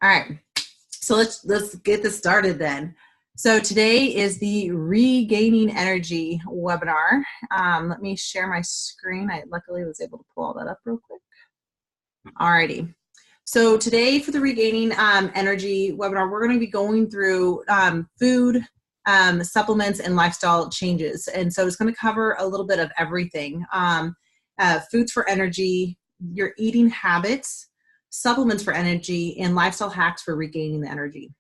All right. So let's get this started then. So today is the Regaining Energy webinar. Let me share my screen. I luckily was able to pull all that up real quick. All righty. So today for the Regaining Energy webinar, we're going to be going through food, supplements, and lifestyle changes. And so it's going to cover a little bit of everything. Foods for energy, your eating habits, supplements for energy, and lifestyle hacks for regaining the energy.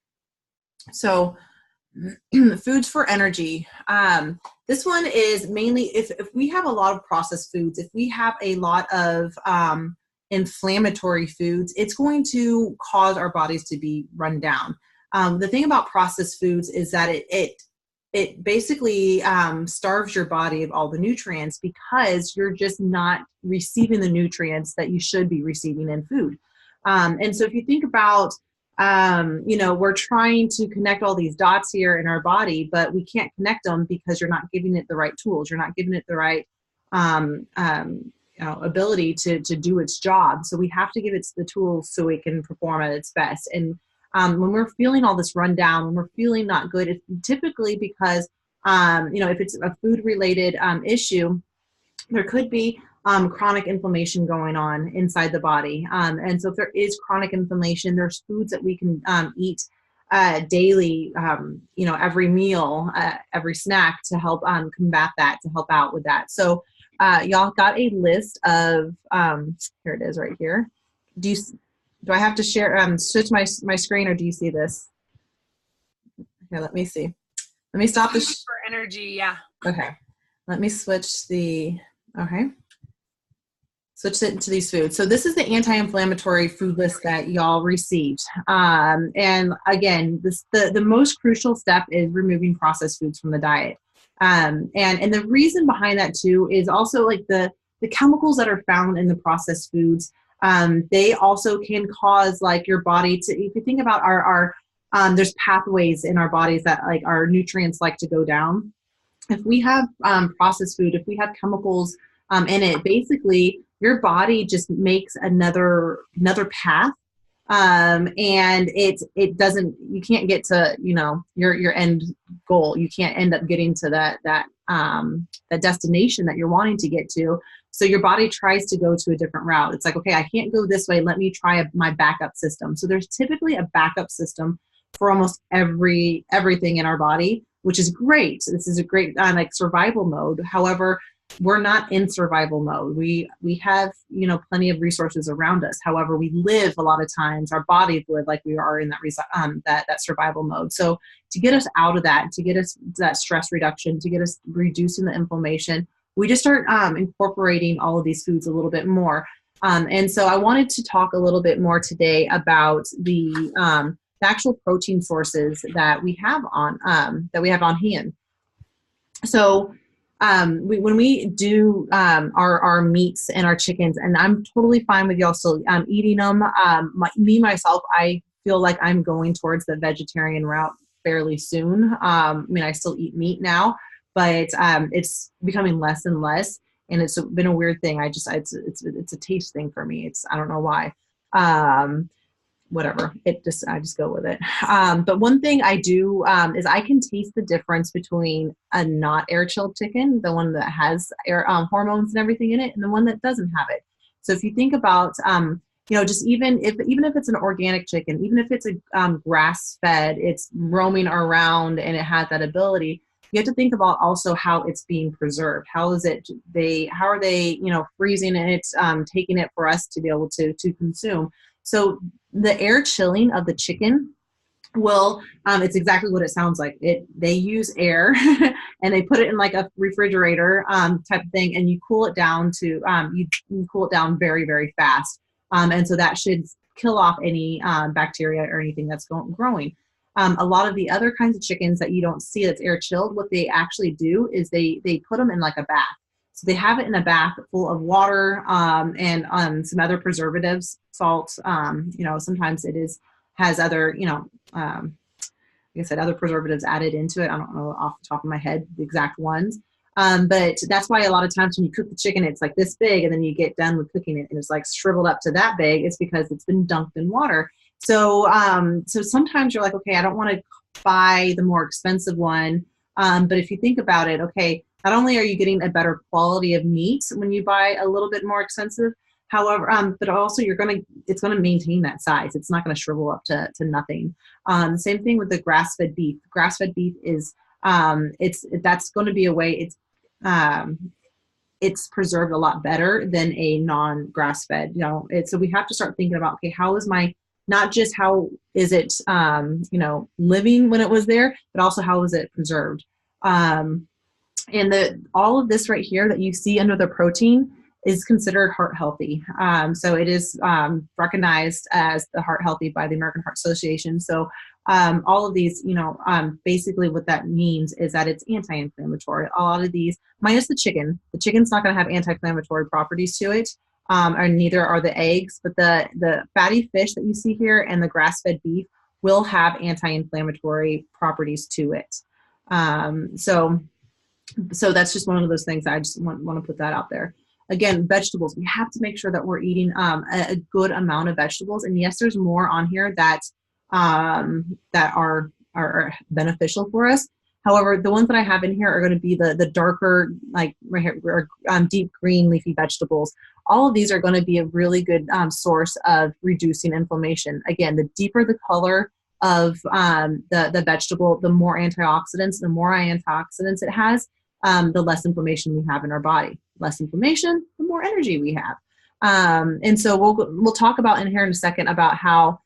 So foods for energy. This one is mainly if we have a lot of processed foods, if we have a lot of inflammatory foods, it's going to cause our bodies to be run down. The thing about processed foods is that it basically starves your body of all the nutrients because you're just not receiving the nutrients that you should be receiving in food. And so if you think about, we're trying to connect all these dots here in our body, but we can't connect them because you're not giving it the right tools. You're not giving it the right ability to do its job. So we have to give it the tools so it can perform at its best. And when we're feeling all this rundown, when we're feeling not good, it's typically because, if it's a food-related issue, there could be chronic inflammation going on inside the body. And so if there is chronic inflammation, there's foods that we can eat daily, every meal, every snack to help combat that, to help out with that. So y'all got a list of, here it is right here. Do I have to share, switch my screen, or do you see this? Here, let me see. Let me stop this. For energy, yeah. Okay. Let me switch switch it into these foods. So this is the anti-inflammatory food list that y'all received. And again, the most crucial step is removing processed foods from the diet. And the reason behind that too is also like the chemicals that are found in the processed foods. They also can cause like your body to, if you think about our there's pathways in our bodies that like our nutrients like to go down. If we have processed food, if we have chemicals in it, basically your body just makes another path, and it doesn't. You can't get to your end goal. You can't end up getting to that destination that you're wanting to get to. So your body tries to go to a different route. It's like, okay, I can't go this way. Let me try my backup system. So there's typically a backup system for almost everything in our body, which is great. This is a great survival mode. However, we're not in survival mode. We have plenty of resources around us. However, we live a lot of times, our bodies live like we are in that survival mode. So to get us out of that, to get us that stress reduction, to get us reducing the inflammation, we just start incorporating all of these foods a little bit more. And so I wanted to talk a little bit more today about the actual protein sources that we have on hand. So when we do our meats and our chickens, and I'm totally fine with y'all still eating them. Myself, I feel like I'm going towards the vegetarian route fairly soon. I still eat meat now, but it's becoming less and less, and it's been a weird thing. It's a taste thing for me. I don't know why. Whatever, I just go with it. But one thing I do is I can taste the difference between a not air chilled chicken, the one that has air hormones and everything in it, and the one that doesn't have it. So if you think about, just even if it's an organic chicken, even if it's a grass fed, it's roaming around and it has that ability. You have to think about also how it's being preserved. How are they freezing it, taking it for us to be able to consume. So the air chilling of the chicken will, it's exactly what it sounds like. They use air and they put it in like a refrigerator type of thing, and you cool it down to, you cool it down very, very fast. And so that should kill off any bacteria or anything that's growing. A lot of the other kinds of chickens that you don't see that's air chilled, what they actually do is they put them in like a bath. So they have it in a bath full of water and some other preservatives, salt. Sometimes has other, like I said, other preservatives added into it. I don't know off the top of my head the exact ones. But that's why a lot of times when you cook the chicken, it's like this big, and then you get done with cooking it and it's like shriveled up to that big. It's because it's been dunked in water. So sometimes you're like, okay, I don't want to buy the more expensive one. But if you think about it, okay, not only are you getting a better quality of meat when you buy a little bit more expensive, however, but also it's gonna maintain that size. It's not gonna shrivel up to nothing. Same thing with the grass-fed beef. Grass-fed beef is, that's going to be a way um, it's preserved a lot better than a non-grass fed, so we have to start thinking about, okay, how is my, not just how is it, living when it was there, but also how is it preserved. And all of this right here that you see under the protein is considered heart healthy. So it is recognized as the heart healthy by the American Heart Association. So all of these, basically what that means is that it's anti-inflammatory. A lot of these, minus the chicken's not going to have anti-inflammatory properties to it, or neither are the eggs, but the fatty fish that you see here and the grass-fed beef will have anti-inflammatory properties to it. So that's just one of those things I just want to put that out there. Again, vegetables, we have to make sure that we're eating a good amount of vegetables. And yes, there's more on here that are beneficial for us. However, the ones that I have in here are going to be the darker, like right here, deep green leafy vegetables. All of these are going to be a really good source of reducing inflammation. Again, the deeper the color of the vegetable, the more antioxidants. The more antioxidants it has, the less inflammation we have in our body. Less inflammation, the more energy we have. And so we'll talk about in here in a second about how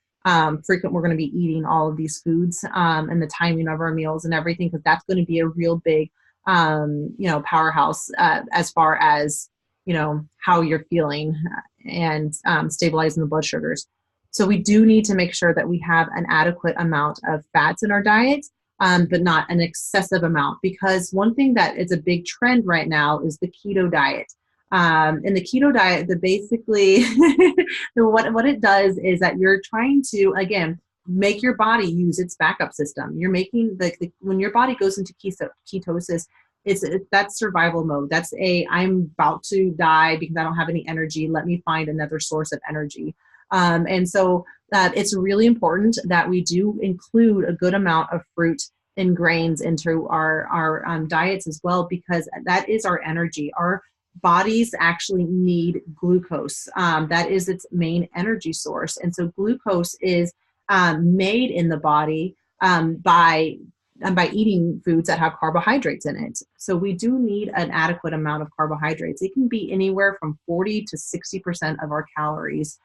frequent we're going to be eating all of these foods, and the timing of our meals and everything, because that's going to be a real big powerhouse as far as how you're feeling and stabilizing the blood sugars. So we do need to make sure that we have an adequate amount of fats in our diet, but not an excessive amount, because one thing that is a big trend right now is the keto diet. In the keto diet, basically what it does is that you're trying to, again, make your body use its backup system. You're making when your body goes into ketosis, that's survival mode. That's I'm about to die because I don't have any energy. Let me find another source of energy. And so it's really important that we do include a good amount of fruit and grains into our diets as well, because that is our energy. Our bodies actually need glucose. That is its main energy source. And so glucose is made in the body by eating foods that have carbohydrates in it. So we do need an adequate amount of carbohydrates. It can be anywhere from 40 to 60% of our calories,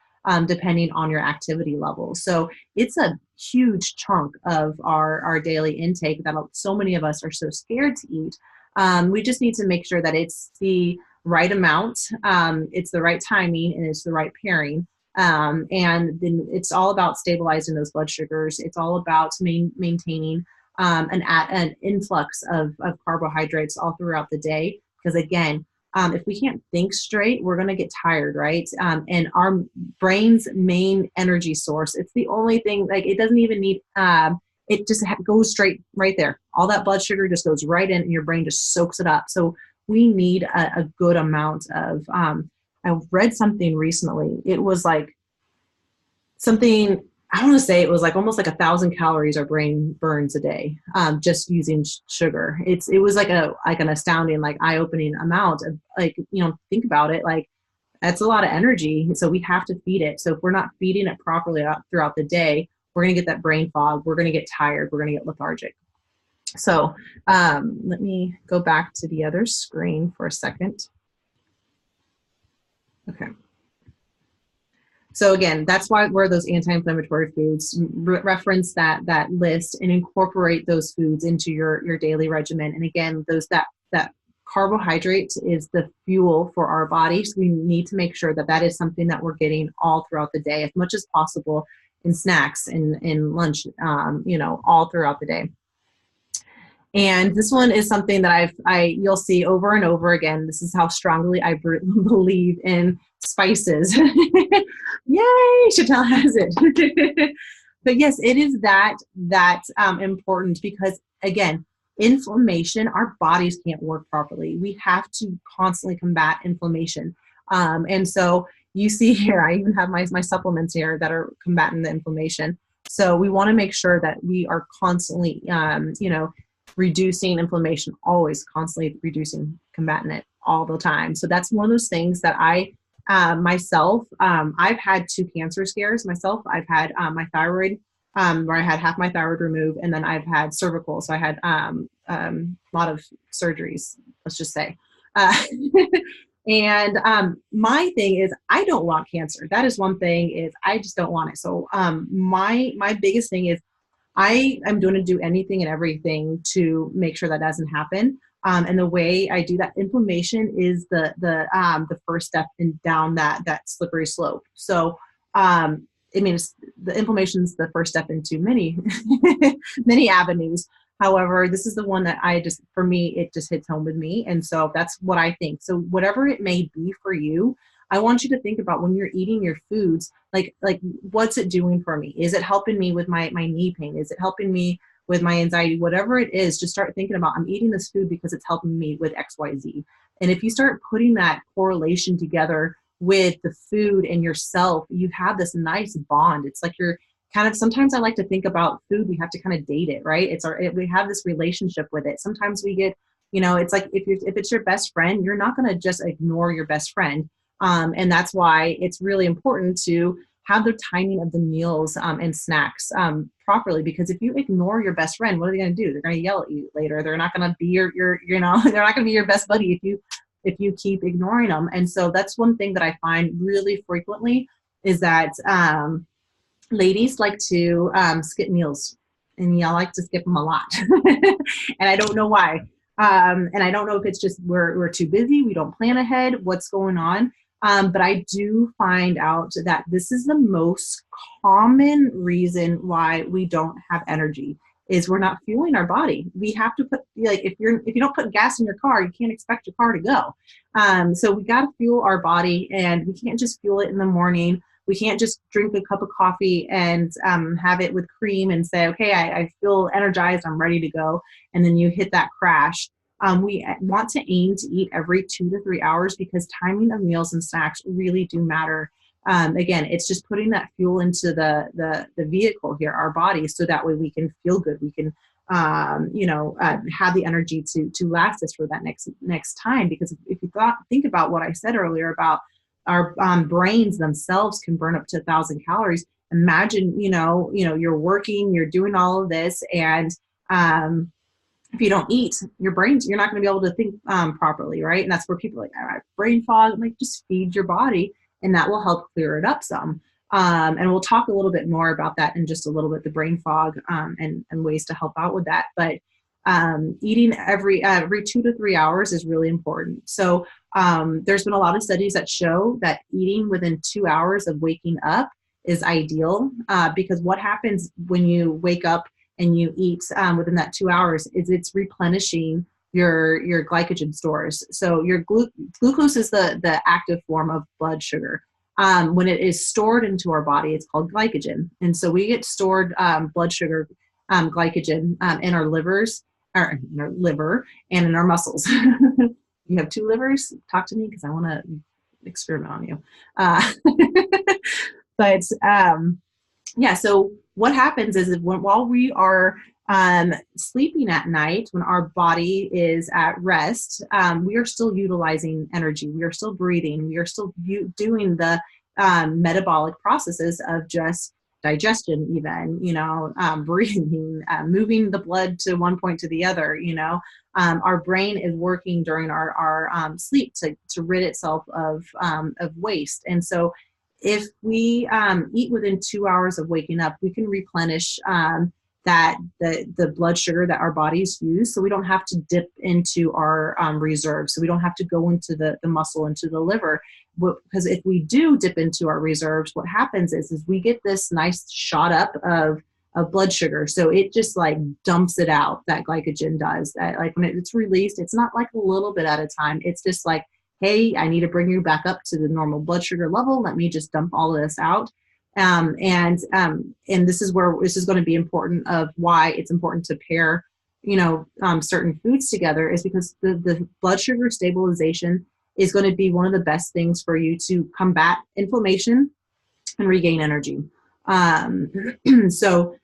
depending on your activity level. So it's a huge chunk of our daily intake that so many of us are so scared to eat. We just need to make sure that it's the right amount, it's the right timing, and it's the right pairing. And then it's all about stabilizing those blood sugars. It's all about maintaining an influx of carbohydrates all throughout the day. Because again, if we can't think straight, we're going to get tired, right? And our brain's main energy source, it's the only thing, like it doesn't even need, it just goes straight right there. All that blood sugar just goes right in and your brain just soaks it up. So we need a good amount of, I read something recently. It was like something, I want to say it was like almost like 1,000 calories our brain burns a day, just using sugar. It was like an astounding, like eye-opening amount of, like, think about it, like that's a lot of energy. So we have to feed it. So if we're not feeding it properly throughout the day, we're going to get that brain fog. We're going to get tired. We're going to get lethargic. So let me go back to the other screen for a second. Okay. So again, that's where those anti-inflammatory foods, reference that list and incorporate those foods into your daily regimen. And again, that carbohydrate is the fuel for our body. So we need to make sure that is something that we're getting all throughout the day, as much as possible, in snacks, in lunch, all throughout the day. And this one is something that you'll see over and over again. This is how strongly I believe in spices. Yay, Chantel has it. But yes, it is that important, because again, inflammation, our bodies can't work properly. We have to constantly combat inflammation. And so you see here, I even have my supplements here that are combating the inflammation. So we want to make sure that we are constantly, reducing inflammation, always constantly reducing, combating it all the time. So that's one of those things that I, myself, I've had 2 cancer scares myself. I've had my thyroid, where I had half my thyroid removed, and then I've had cervical. So I had a lot of surgeries, let's just say. Uh, and my thing is, I don't want cancer. That is one thing, is I just don't want it. So my biggest thing is, I am going to do anything and everything to make sure that doesn't happen. And the way I do that, inflammation is the first step in down that slippery slope. So, the inflammation is the first step into many, many avenues. However, this is the one that for me, it just hits home with me. And so that's what I think. So whatever it may be for you, I want you to think about, when you're eating your foods, like what's it doing for me? Is it helping me with my knee pain? Is it helping me with my anxiety? Whatever it is, just start thinking about, I'm eating this food because it's helping me with XYZ. And if you start putting that correlation together with the food and yourself, you have this nice bond. It's like you're kind of, sometimes I like to think about food, we have to kind of date it, right? We have this relationship with it. Sometimes we get, it's like, if it's your best friend, you're not going to just ignore your best friend. And that's why it's really important to have the timing of the meals and snacks properly, because if you ignore your best friend, what are they going to do? They're going to yell at you later. They're not going to be your they're not going to be your best buddy if you keep ignoring them. And so that's one thing that I find really frequently, is that ladies like to skip meals, and y'all like to skip them a lot. And I don't know why. And I don't know if it's just we're too busy, we don't plan ahead, what's going on. But I do find out that this is the most common reason why we don't have energy, is we're not fueling our body. We have to put, like, if you don't put gas in your car, you can't expect your car to go. So we got to fuel our body, and we can't just fuel it in the morning. We can't just drink a cup of coffee and have it with cream and say, okay, I feel energized, I'm ready to go. And then you hit that crash. We want to aim to eat every 2 to 3 hours, because timing of meals and snacks really do matter. Again, it's just putting that fuel into the vehicle here, our body, so that way we can feel good. We can, have the energy to last us for that next time. Because if you think about what I said earlier about our brains themselves can burn up to 1,000 calories. Imagine, you're working, you're doing all of this, and if you don't eat, you're not going to be able to think properly, right? And that's where people are like, I have brain fog. I'm like, just feed your body, and that will help clear it up some. And we'll talk a little bit more about that in just a little bit, the brain fog and ways to help out with that. But eating every 2 to 3 hours is really important. So there's been a lot of studies that show that eating within 2 hours of waking up is ideal, because what happens when you wake up and you eat within that 2 hours is it's replenishing your glycogen stores. So your glucose is the active form of blood sugar. When it is stored into our body, it's called glycogen. And so we get stored blood sugar, glycogen in our livers, or in our liver, and in our muscles. You have 2 livers? Talk to me, because I want to experiment on you. But yeah, so what happens is while we are sleeping at night, when our body is at rest, we are still utilizing energy. We are still breathing. We are still doing the metabolic processes of just digestion, even, breathing, moving the blood to one point to the other. Our brain is working during our sleep to rid itself of waste. And so if we eat within 2 hours of waking up, we can replenish the blood sugar that our bodies use, so we don't have to dip into our reserves. So we don't have to go into the muscle, into the liver. Because if we do dip into our reserves, what happens is we get this nice shot up of blood sugar. So it just like dumps it out. That glycogen does that. Like when it's released, it's not like a little bit at a time. It's just like, hey, I need to bring you back up to the normal blood sugar level. Let me just dump all of this out. And this is where this is going to be important, of why it's important to pair, certain foods together, is because the blood sugar stabilization is going to be one of the best things for you to combat inflammation and regain energy. So,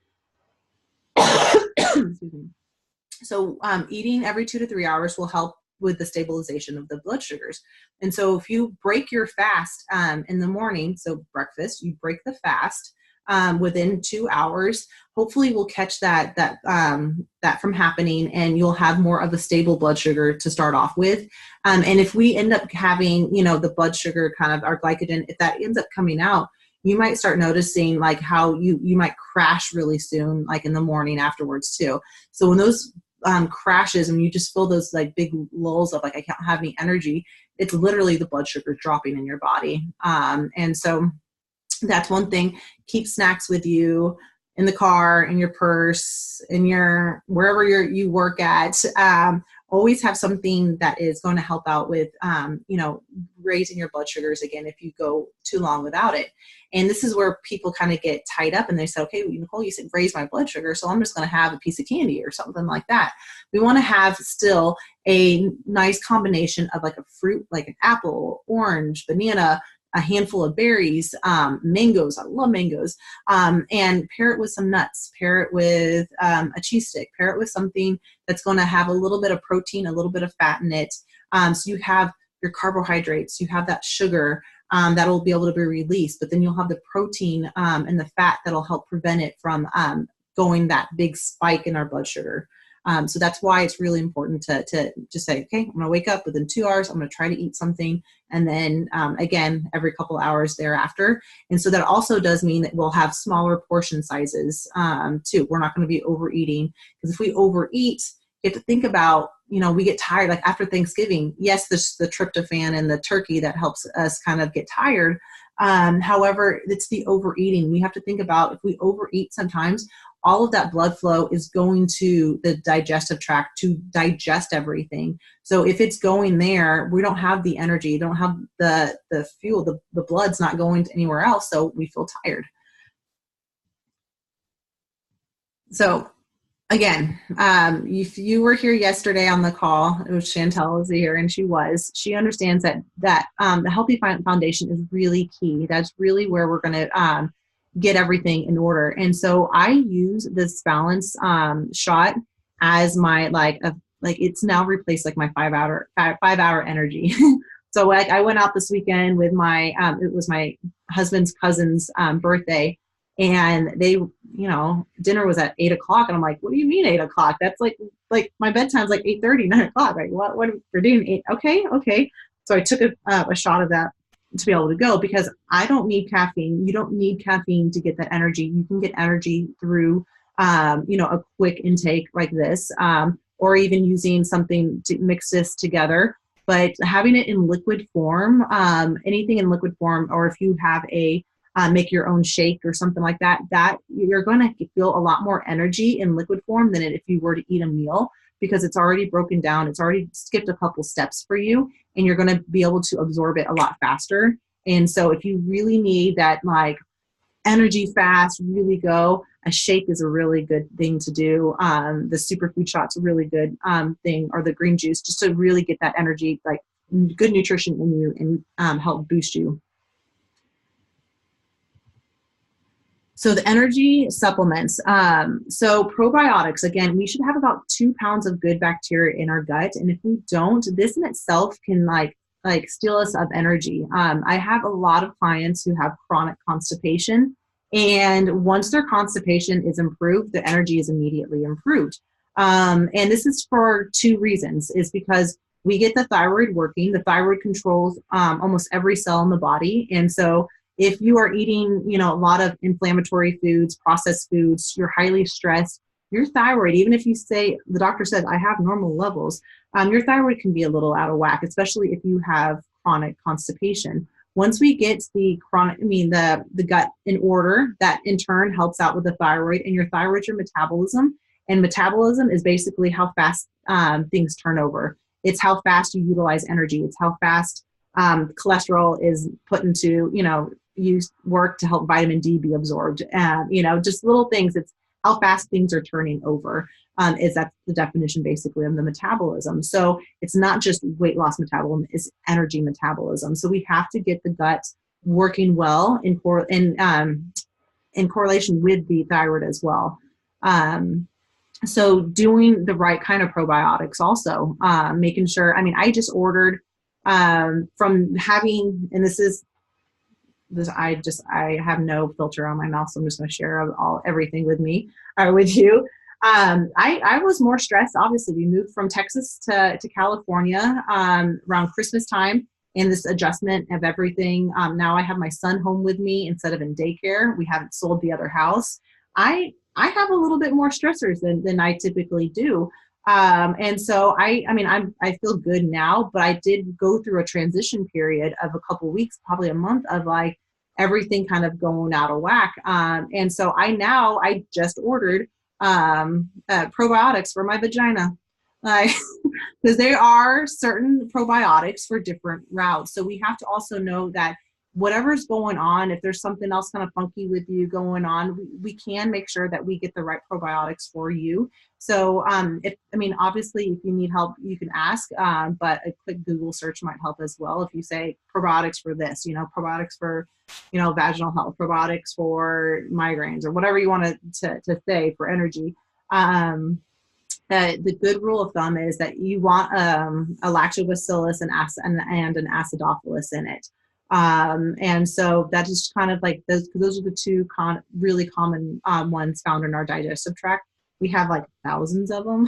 excuse me. So eating every 2 to 3 hours will help with the stabilization of the blood sugars. And so if you break your fast in the morning, so breakfast, you break the fast within 2 hours, hopefully we'll catch that from happening, and you'll have more of a stable blood sugar to start off with. And if we end up having, the blood sugar kind of our glycogen, if that ends up coming out, you might start noticing like how you might crash really soon, like in the morning afterwards too. So when those crashes and you just feel those like big lulls of like, I can't have any energy, it's literally the blood sugar dropping in your body. And so that's one thing. Keep snacks with you in the car, in your purse, in your, wherever you work at. Always have something that is going to help out with, raising your blood sugars again, if you go too long without it. And this is where people kind of get tied up and they say, okay, well, Nicole, you said raise my blood sugar, so I'm just going to have a piece of candy or something like that. We want to have still a nice combination of like a fruit, like an apple, orange, banana, a handful of berries, mangoes. I love mangoes. And pair it with some nuts, pair it with a cheese stick, pair it with something that's going to have a little bit of protein, a little bit of fat in it. So you have your carbohydrates, you have that sugar that'll be able to be released, but then you'll have the protein and the fat that'll help prevent it from going that big spike in our blood sugar. So that's why it's really important to just say, okay, I'm going to wake up within 2 hours. I'm going to try to eat something. And then again, every couple hours thereafter. And so that also does mean that we'll have smaller portion sizes too. We're not going to be overeating, because if we overeat, you have to think about, we get tired. Like after Thanksgiving, yes, there's the tryptophan and the turkey that helps us kind of get tired. However, it's the overeating. We have to think about, if we overeat sometimes, all of that blood flow is going to the digestive tract to digest everything. So if it's going there, we don't have the energy, don't have the fuel, the blood's not going to anywhere else, so we feel tired. So again, if you were here yesterday on the call, it was Chantel was here, and she understands that the Healthy Foundation is really key. That's really where we're going to get everything in order. And so I use this balance shot as my like it's now replaced like my 5 hour energy. So like I went out this weekend with my it was my husband's cousin's birthday, and they, dinner was at 8 o'clock, and I'm like, what do you mean 8 o'clock? That's like my bedtime's like 8:30, 9 o'clock. Like what we're doing? Okay. So I took a shot of that to be able to go, because I don't need caffeine. You don't need caffeine to get that energy. You can get energy through, a quick intake like this, or even using something to mix this together. But having it in liquid form, anything in liquid form, or if you have make your own shake or something like that, that you're going to feel a lot more energy in liquid form than if you were to eat a meal, because it's already broken down. It's already skipped a couple steps for you, and you're going to be able to absorb it a lot faster. And so if you really need that like energy fast, really go, a shake is a really good thing to do. The superfood shot's a really good thing, or the green juice, just to really get that energy, like good nutrition in you, and help boost you. So the energy supplements. So probiotics, again, we should have about 2 pounds of good bacteria in our gut. And if we don't, this in itself can like steal us of energy. I have a lot of clients who have chronic constipation, and once their constipation is improved, the energy is immediately improved. And this is for 2 reasons. Is because we get the thyroid working. The thyroid controls almost every cell in the body. And so if you are eating, a lot of inflammatory foods, processed foods, you're highly stressed, your thyroid, even if you say, the doctor says, I have normal levels, your thyroid can be a little out of whack, especially if you have chronic constipation. Once we get the gut in order, that in turn helps out with the thyroid, and your thyroid's your metabolism. And metabolism is basically how fast things turn over. It's how fast you utilize energy. It's how fast cholesterol is put into, use work to help vitamin D be absorbed. Just little things. It's how fast things are turning over. Is that's the definition basically of the metabolism. So it's not just weight loss metabolism, it's energy metabolism. So we have to get the gut working well in correlation with the thyroid as well. So doing the right kind of probiotics also, making sure, I mean, I just ordered from having, and this, I have no filter on my mouth, so I'm just going to share everything with you. I was more stressed. Obviously, we moved from Texas to California around Christmas time, and this adjustment of everything. Now I have my son home with me instead of in daycare. We haven't sold the other house. I have a little bit more stressors than I typically do. And so I feel good now, but I did go through a transition period of a couple weeks, probably a month of like everything kind of going out of whack. And so I just ordered probiotics for my vagina, because there are certain probiotics for different routes. So we have to also know that whatever's going on, if there's something else kind of funky with you going on, we can make sure that we get the right probiotics for you. So, obviously, if you need help, you can ask, but a quick Google search might help as well. If you say probiotics for this, probiotics for, vaginal health, probiotics for migraines, or whatever you want to say for energy. The good rule of thumb is that you want a lactobacillus and an acidophilus in it. And so that is kind of like those are the two really common ones found in our digestive tract. We have like thousands of them.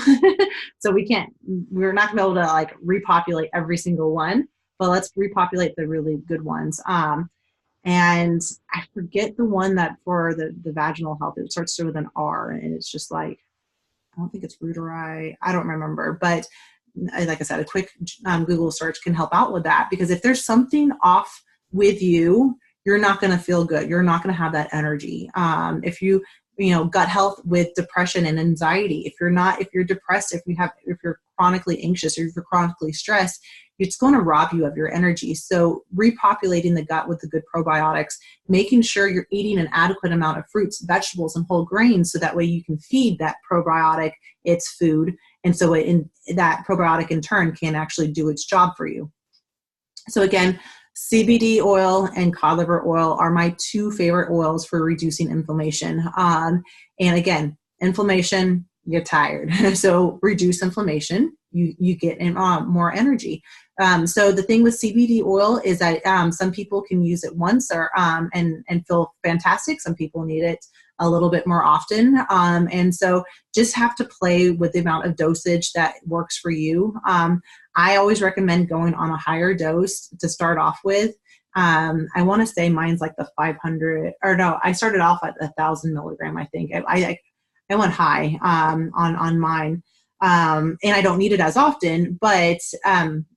So we're not gonna be able to like repopulate every single one, but let's repopulate the really good ones. And I forget the one that for the vaginal health, it starts with an R, and it's just like, I don't think it's Reuteri. I don't remember, but like I said, a quick Google search can help out with that, because if there's something off with you, you're not going to feel good. You're not going to have that energy. If you gut health with depression and anxiety, if you're depressed, if you're chronically anxious, or if you're chronically stressed, it's going to rob you of your energy. So repopulating the gut with the good probiotics, making sure you're eating an adequate amount of fruits, vegetables, and whole grains, so that way you can feed that probiotic its food. And so that probiotic in turn can actually do its job for you. So again, CBD oil and cod liver oil are my two favorite oils for reducing inflammation. And again, inflammation, you're tired. So reduce inflammation, you get more energy. So the thing with CBD oil is that some people can use it once and feel fantastic. Some people need it a little bit more often. And so just have to play with the amount of dosage that works for you. I always recommend going on a higher dose to start off with. I want to say mine's like the 500, or no, I started off at 1,000 milligram, I think. I went high on mine. And I don't need it as often, but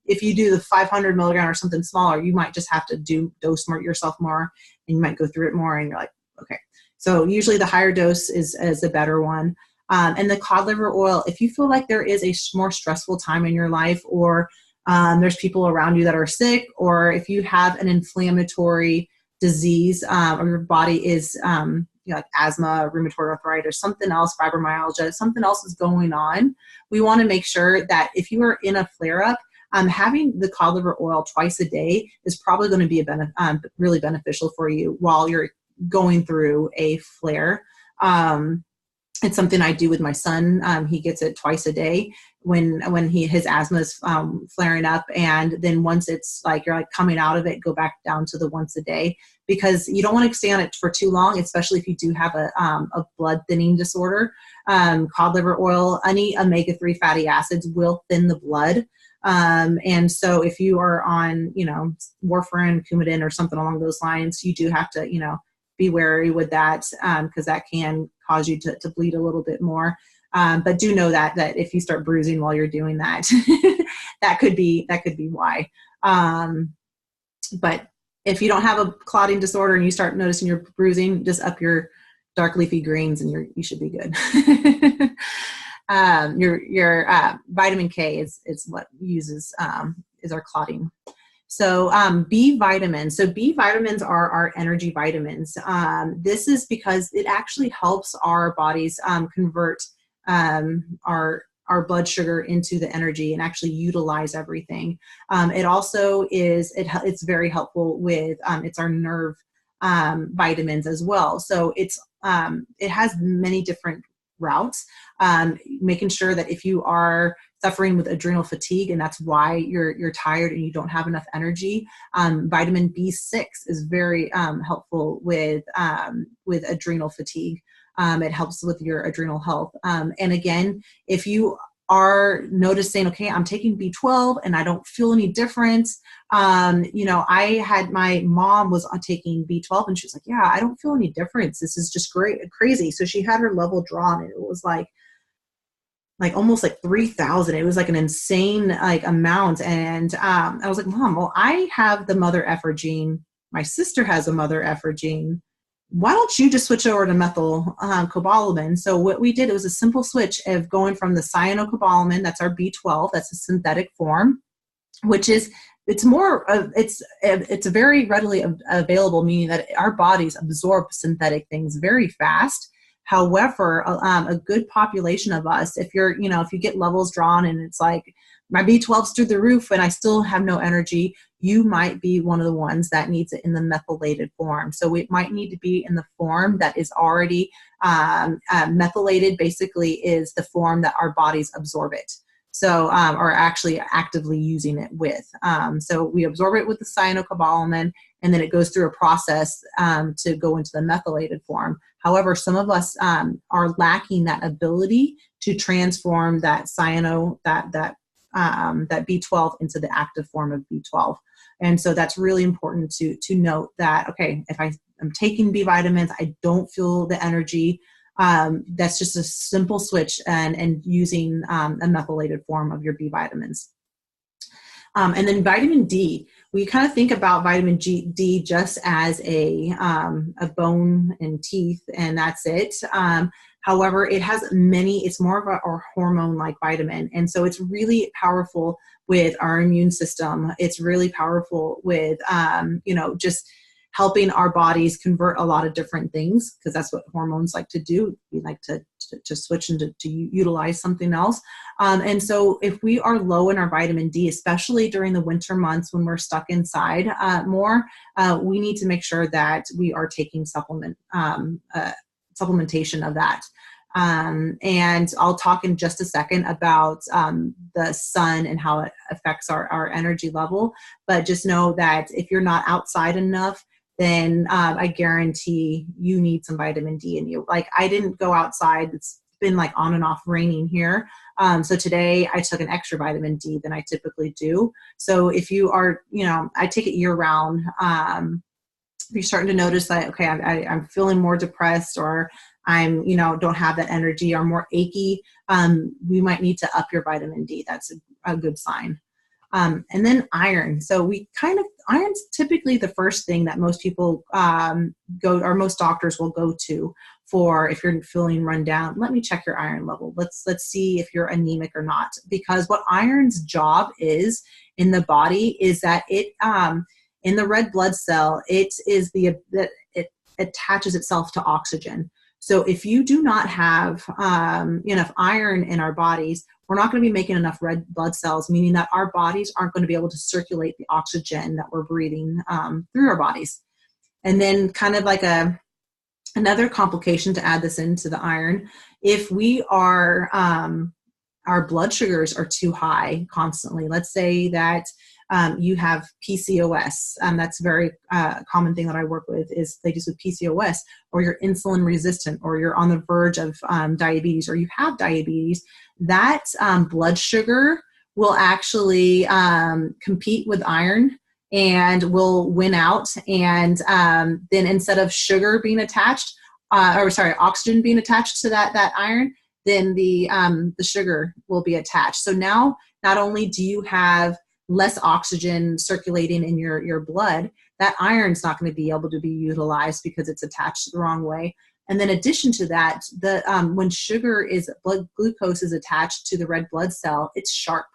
if you do the 500 milligram or something smaller, you might just have to dose yourself more, and you might go through it more, and you're like, okay. So usually the higher dose is a better one. And the cod liver oil, if you feel like there is a more stressful time in your life, or there's people around you that are sick, or if you have an inflammatory disease, or your body is like asthma, rheumatoid arthritis, something else, fibromyalgia, something else is going on, we want to make sure that if you are in a flare-up, having the cod liver oil twice a day is probably going to be really beneficial for you while you're going through a flare. It's something I do with my son. He gets it twice a day when his asthma is flaring up, and then once it's like you're like coming out of it, go back down to the once a day, because you don't want to stay on it for too long, especially if you do have a blood thinning disorder. Cod liver oil, any omega-3 fatty acids will thin the blood. And so if you are on, warfarin, Coumadin, or something along those lines, you do have to, be wary with that, because that can cause you to bleed a little bit more. But do know that if you start bruising while you're doing that, that could be why. But if you don't have a clotting disorder and you start noticing you're bruising, just up your dark leafy greens and you should be good. Your vitamin K is what uses is our clotting So B vitamins. So B vitamins are our energy vitamins. This is because it actually helps our bodies convert our blood sugar into the energy and actually utilize everything. It also is it's very helpful with it's our nerve vitamins as well. So it has many different routes, making sure that if you are suffering with adrenal fatigue and that's why you're tired and you don't have enough energy, vitamin B6 is very helpful with adrenal fatigue. It helps with your adrenal health. And again, if you are noticing, okay, I'm taking B12 and I don't feel any difference. I had my mom was taking B12 and she was like, yeah, I don't feel any difference. This is just crazy. So she had her level drawn and it was like almost like 3,000. It was like an insane amount. And I was like, Mom, well, I have the mother effer gene. My sister has a mother effer gene. Why don't you just switch over to methyl cobalamin? So what we did, it was a simple switch of going from the cyanocobalamin, that's our B12, that's a synthetic form, which is, it's very readily available, meaning that our bodies absorb synthetic things very fast. However, a good population of us, if you get levels drawn and it's like my B12's through the roof and I still have no energy, you might be one of the ones that needs it in the methylated form. So it might need to be in the form that is already methylated, basically is the form that our bodies absorb it. So, or actually actively using it with. So we absorb it with the cyanocobalamin, and then it goes through a process to go into the methylated form. However, some of us are lacking that ability to transform that that B12 into the active form of B12. And so that's really important to note that, okay, if I'm taking B vitamins, I don't feel the energy. That's just a simple switch and using a methylated form of your B vitamins. And then vitamin D, we kind of think about vitamin D just as a bone and teeth, and that's it. However, it has it's more of a hormone-like vitamin. And so it's really powerful with our immune system. It's really powerful with, just helping our bodies convert a lot of different things, because that's what hormones like to do. We like to switch and to utilize something else. And so if we are low in our vitamin D, especially during the winter months when we're stuck inside more, we need to make sure that we are taking supplementation of that. And I'll talk in just a second about the sun and how it affects our energy level. But just know that if you're not outside enough, then I guarantee you need some vitamin D in you. Like, I didn't go outside. It's been like on and off raining here. So today I took an extra vitamin D than I typically do. So if you are, I take it year round. If you're starting to notice that, okay, I'm feeling more depressed, or I'm, don't have that energy, or more achy, we might need to up your vitamin D. That's a good sign. And then iron. So iron's typically the first thing that most people or most doctors will go to for if you're feeling run down. Let me check your iron level. Let's see if you're anemic or not. Because what iron's job is in the body is that it in the red blood cell, it attaches itself to oxygen. So if you do not have enough iron in our bodies, we're not going to be making enough red blood cells, meaning that our bodies aren't going to be able to circulate the oxygen that we're breathing through our bodies. And then kind of like another complication to add this into the iron, if we are, our blood sugars are too high constantly, let's say that you have PCOS. That's a very common thing that I work with is ladies with PCOS, or you're insulin resistant, or you're on the verge of diabetes, or you have diabetes. That blood sugar will actually compete with iron and will win out. And then instead of sugar being attached, oxygen being attached to that iron, then the sugar will be attached. So now not only do you have less oxygen circulating in your blood, that iron's not going to be able to be utilized because it's attached the wrong way. And then in addition to that, when blood glucose is attached to the red blood cell, it's sharp.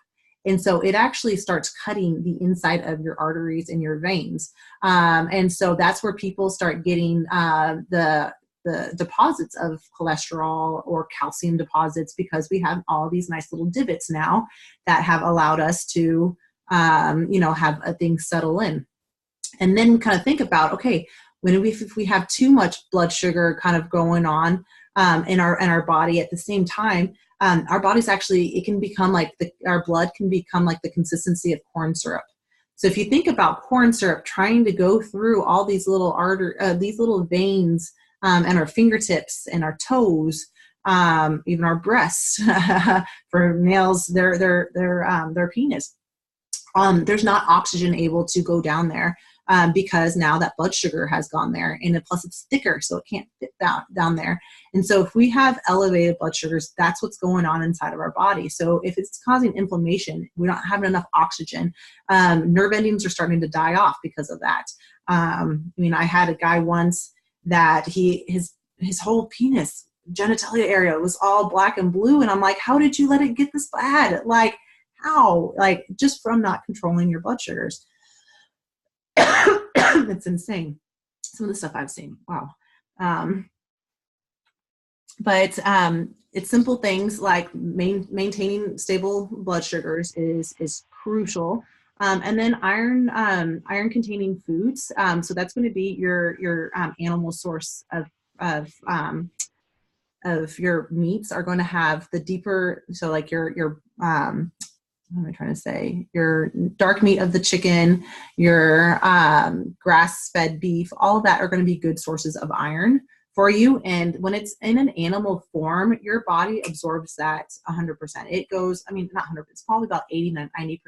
And so it actually starts cutting the inside of your arteries and your veins. And so that's where people start getting the deposits of cholesterol or calcium deposits, because we have all these nice little divots now that have allowed us to, have things settle in. And then kind of think about, okay, if we have too much blood sugar kind of going on in our body at the same time, our body's actually, it can become like our blood can become like the consistency of corn syrup. So if you think about corn syrup trying to go through all these little these little veins, and our fingertips and our toes, even our breasts, for males, their penis, there's not oxygen able to go down there. Because now that blood sugar has gone there, and plus it's thicker, so it can't fit down there. And so if we have elevated blood sugars, that's what's going on inside of our body. So if it's causing inflammation, we're not having enough oxygen. Nerve endings are starting to die off because of that. I had a guy once that his whole penis genitalia area was all black and blue, and I'm like, how did you let it get this bad? Like, how? Like, just from not controlling your blood sugars. It's insane, some of the stuff I've seen. Wow. But it's simple things like maintaining stable blood sugars is crucial. And then iron containing foods. So that's going to be your animal source of your meats are going to have the deeper, so like your what am I trying to say? Your dark meat of the chicken, your grass-fed beef, all of that are going to be good sources of iron for you. And when it's in an animal form, your body absorbs that 100%. It goes, not 100%, it's probably about 80 to 90%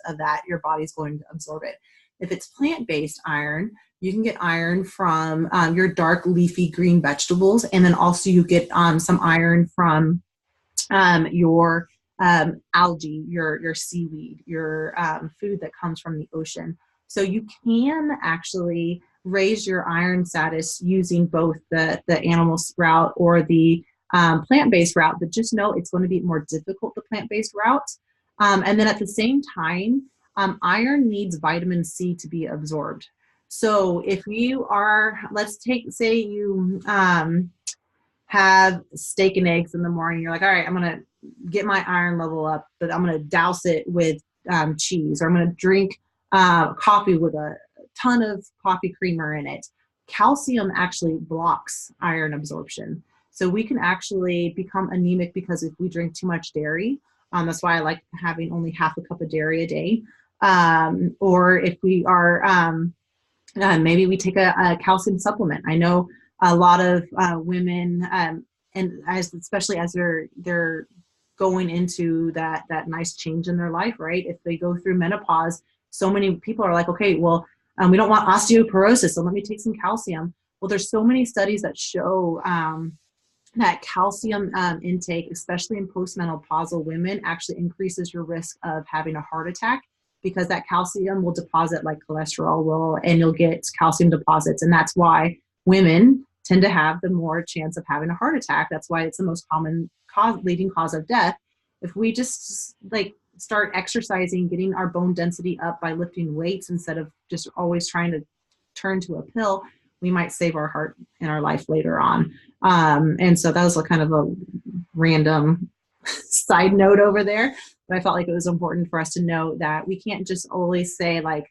of that your body's going to absorb it. If it's plant-based iron, you can get iron from your dark leafy green vegetables. And then also you get some iron from your algae, your seaweed, your food that comes from the ocean. So you can actually raise your iron status using both the animal route or the plant-based route, but just know it's going to be more difficult, the plant-based route. And then at the same time, iron needs vitamin C to be absorbed. So if you are, say you have steak and eggs in the morning, you're like, all right, I'm going to get my iron level up, but I'm going to douse it with cheese, or I'm going to drink coffee with a ton of coffee creamer in it. Calcium actually blocks iron absorption. So we can actually become anemic because if we drink too much dairy, that's why I like having only half a cup of dairy a day. Or if we are, maybe we take a calcium supplement. I know a lot of women, and especially as they're going into that nice change in their life, right? If they go through menopause, so many people are like, okay, well, we don't want osteoporosis, so let me take some calcium. Well, there's so many studies that show that calcium intake, especially in postmenopausal women, actually increases your risk of having a heart attack, because that calcium will deposit like cholesterol will, and you'll get calcium deposits. And that's why women tend to have the more chance of having a heart attack. That's why it's the most common leading cause of death. If we just start exercising, getting our bone density up by lifting weights instead of just always trying to turn to a pill, we might save our heart and our life later on. And so that was kind of a random side note over there, but I felt like it was important for us to know that we can't just always say like,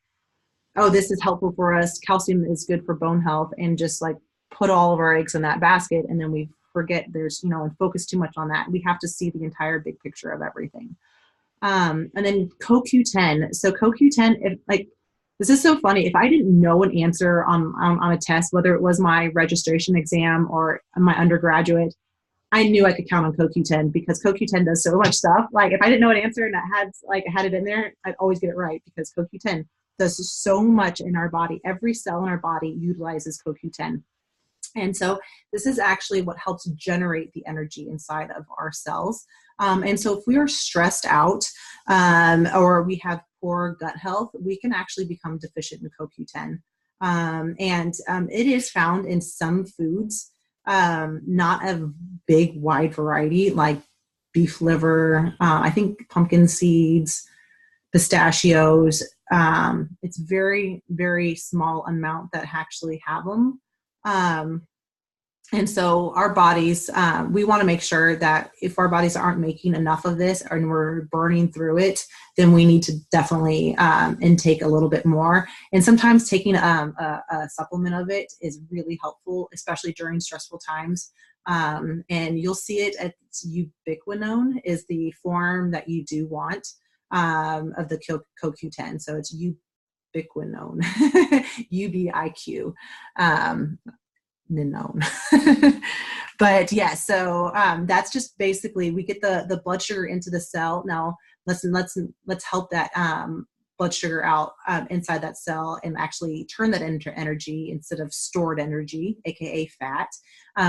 oh, this is helpful for us, calcium is good for bone health, and just put all of our eggs in that basket, and then we forget and focus too much on that. We have to see the entire big picture of everything. And then CoQ10. So CoQ10, this is so funny. If I didn't know an answer on a test, whether it was my registration exam or my undergraduate, I knew I could count on CoQ10, because CoQ10 does so much stuff. Like if I didn't know an answer and I had it in there, I'd always get it right, because CoQ10 does so much in our body. Every cell in our body utilizes CoQ10. And so this is actually what helps generate the energy inside of our cells. And so if we are stressed out or we have poor gut health, we can actually become deficient in CoQ10. And it is found in some foods, not a big wide variety, like beef liver, I think pumpkin seeds, pistachios. It's very, very small amount that actually have them. And so our bodies, we want to make sure that if our bodies aren't making enough of this and we're burning through it, then we need to definitely intake a little bit more. And sometimes taking a supplement of it is really helpful, especially during stressful times. And you'll see it at ubiquinone is the form that you do want of the CoQ10. So it's ubiquinone, UBIQ. Known. But yeah, so that's just basically we get the blood sugar into the cell. Now let's help that blood sugar out inside that cell and actually turn that into energy instead of stored energy, aka fat.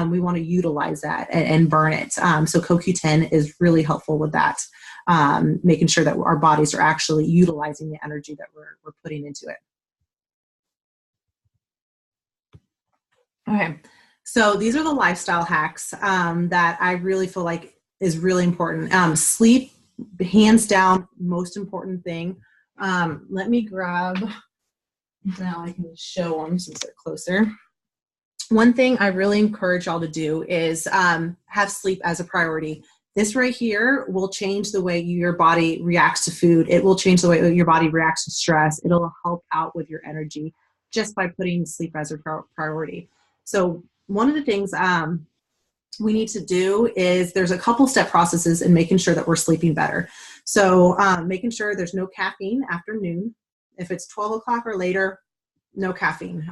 We want to utilize that and burn it. So CoQ10 is really helpful with that, making sure that our bodies are actually utilizing the energy that we're putting into it. Okay, so these are the lifestyle hacks that I really feel like is really important. Sleep, hands down, most important thing. Let me grab, now I can show them since they're closer. One thing I really encourage y'all to do is have sleep as a priority. This right here will change the way your body reacts to food. It will change the way your body reacts to stress. It'll help out with your energy just by putting sleep as a priority. So one of the things we need to do is there's a couple step processes in making sure that we're sleeping better. So making sure there's no caffeine after noon. If it's 12 o'clock or later, no caffeine.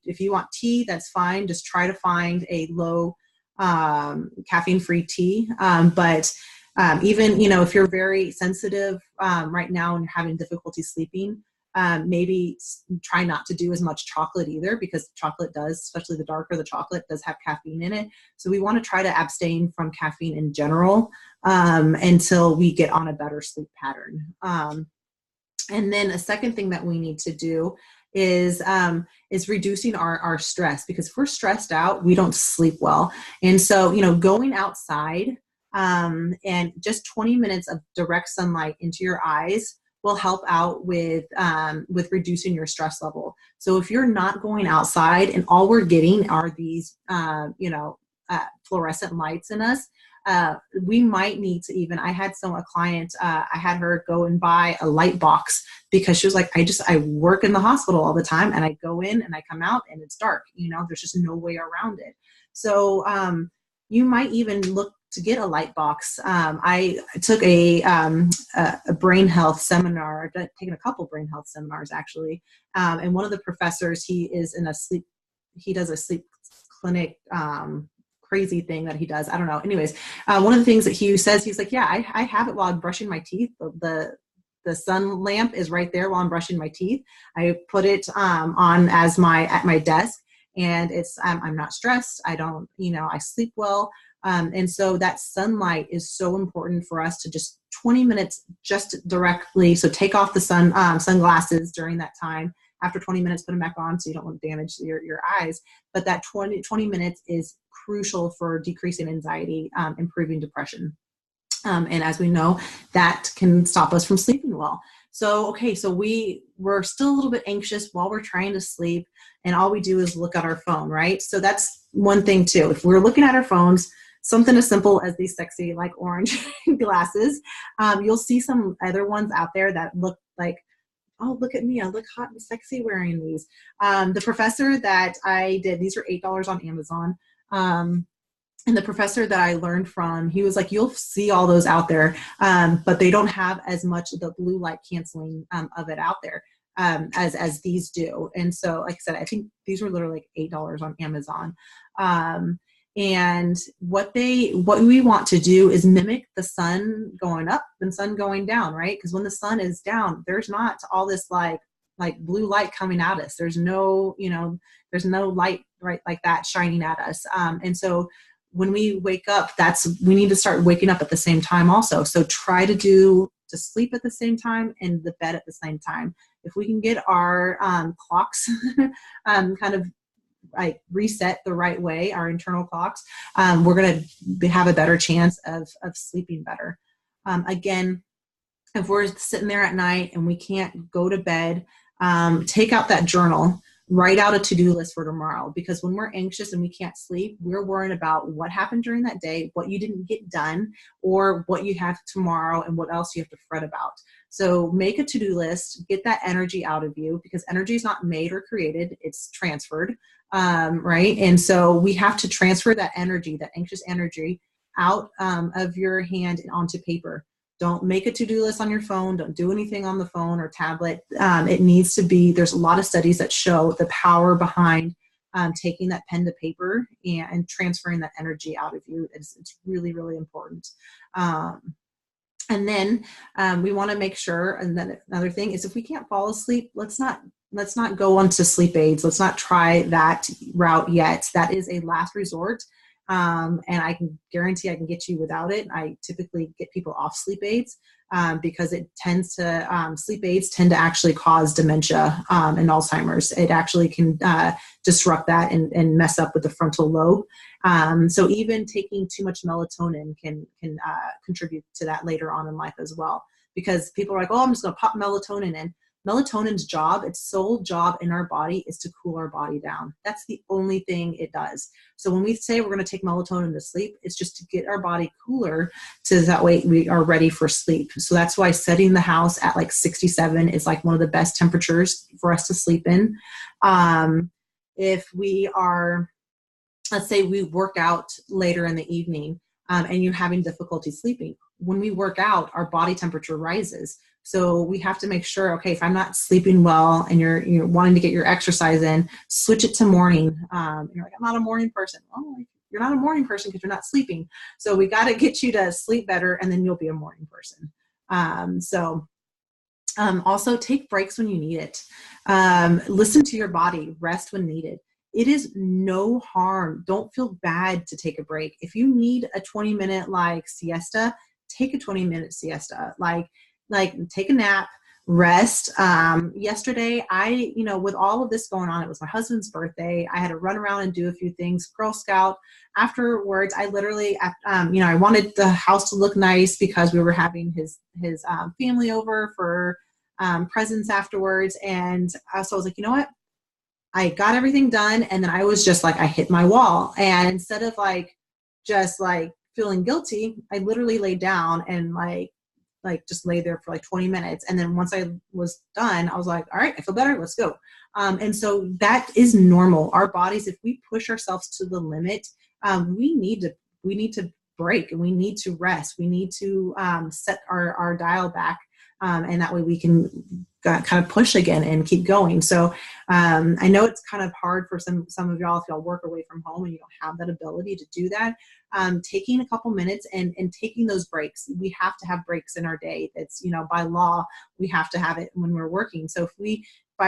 If you want tea, that's fine. Just try to find a low caffeine-free tea. But even, if you're very sensitive right now and you're having difficulty sleeping, maybe try not to do as much chocolate either, because chocolate does, especially the darker the chocolate, does have caffeine in it. So we want to try to abstain from caffeine in general until we get on a better sleep pattern. And then a second thing that we need to do is reducing our stress, because if we're stressed out, we don't sleep well. And so, going outside and just 20 minutes of direct sunlight into your eyes will help out with reducing your stress level. So if you're not going outside and all we're getting are these, fluorescent lights in us, we might need to even, I had a client, I had her go and buy a light box because she was like, I work in the hospital all the time and I go in and I come out and it's dark, there's just no way around it. So you might even look to get a light box. I took a brain health seminar. I've taken a couple brain health seminars actually. And one of the professors, he does a sleep clinic, crazy thing that he does. I don't know. Anyways, one of the things that he says, he's like, yeah, I have it while I'm brushing my teeth. The sun lamp is right there while I'm brushing my teeth. I put it on at my desk, and I'm not stressed. I don't, I sleep well. And so that sunlight is so important for us to just 20 minutes just directly. So take off the sunglasses during that time. After 20 minutes, put them back on so you don't want to damage your eyes. But that 20 minutes is crucial for decreasing anxiety, improving depression. And as we know, that can stop us from sleeping well. So, okay, so we're still a little bit anxious while we're trying to sleep, and all we do is look at our phone, right? So that's one thing too. If we're looking at our phones, something as simple as these sexy, like orange glasses, you'll see some other ones out there that look like, oh, look at me, I look hot and sexy wearing these. The professor that I did, these are $8 on Amazon. And the professor that I learned from, he was like, you'll see all those out there, but they don't have as much of the blue light canceling of it out there as these do. And so, like I said, I think these were literally like $8 on Amazon. And what we want to do is mimic the sun going up and sun going down, right? Because when the sun is down, there's not all this like blue light coming at us. There's no, there's no light right like that shining at us. And so when we wake up, we need to start waking up at the same time also. So try to sleep at the same time and the bed at the same time. If we can get our clocks kind of like reset the right way, our internal clocks, we're going to have a better chance of sleeping better. Again, if we're sitting there at night and we can't go to bed, take out that journal, write out a to-do list for tomorrow. Because when we're anxious and we can't sleep, we're worrying about what happened during that day, what you didn't get done, or what you have tomorrow and what else you have to fret about. So make a to-do list, get that energy out of you, because energy is not made or created, it's transferred, right? And so we have to transfer that energy, that anxious energy, out of your hand and onto paper. Don't make a to-do list on your phone. Don't do anything on the phone or tablet. It needs to be, there's a lot of studies that show the power behind taking that pen to paper and transferring that energy out of you. It's really, really important. And then we want to make sure, and then another thing is, if we can't fall asleep, let's not go on to sleep aids. Let's not try that route yet. That is a last resort. And I can guarantee I can get you without it. I typically get people off sleep aids because it tends to, sleep aids tend to actually cause dementia and Alzheimer's. It actually can disrupt that and mess up with the frontal lobe. So even taking too much melatonin can contribute to that later on in life as well. Because people are like, oh, I'm just going to pop melatonin in. Melatonin's job, its sole job in our body, is to cool our body down. That's the only thing it does. So when we say we're going to take melatonin to sleep, it's just to get our body cooler so that way we are ready for sleep. So that's why setting the house at like 67 is like one of the best temperatures for us to sleep in. If we are, let's say we work out later in the evening and you're having difficulty sleeping, when we work out, our body temperature rises. So we have to make sure, okay, if I'm not sleeping well and you're wanting to get your exercise in, switch it to morning. You're like, I'm not a morning person. Well, you're not a morning person because you're not sleeping. So we got to get you to sleep better, and then you'll be a morning person. Also take breaks when you need it. Listen to your body, rest when needed. It is no harm. Don't feel bad to take a break. If you need a 20-minute like siesta, take a 20-minute siesta. Like take a nap, rest. Yesterday, with all of this going on, it was my husband's birthday. I had to run around and do a few things. Girl Scout. Afterwards, I literally, I wanted the house to look nice because we were having his family over for presents afterwards. And so I was like, you know what? I got everything done. And then I was just like, I hit my wall. And instead of just feeling guilty, I literally laid down and just lay there for like 20 minutes. And then once I was done, I was like, all right, I feel better. Let's go. And so that is normal. Our bodies, if we push ourselves to the limit, we need to break, and we need to rest. We need to set our dial back. And that way we can kind of push again and keep going. So I know it's kind of hard for some of y'all if y'all work away from home and you don't have that ability to do that. Taking a couple minutes and taking those breaks. We have to have breaks in our day. It's, by law, we have to have it when we're working. So